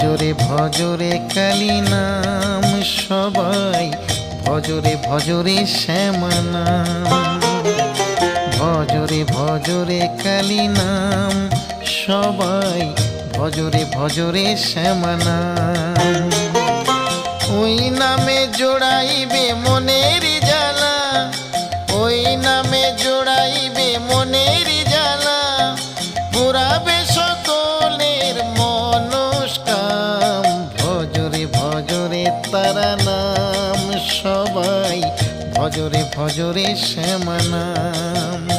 ভজরে ভজরে কালী নাম, সবাই ভজরে ভজরে শ্যামা নাম। ভজরে ভজরে কালী নাম, সবাই ভজরে ভজরে শ্যামা নাম। ওই নামে জোড়াইবে মনের জ্বালা, ওই নামে জোড়াইবে মনের জ্বালা, পুরাবে সকলের মনস্কাম। ভজরে ভজরে তারা নাম, সবাই ভজরে ভজরে শ্যামা নাম।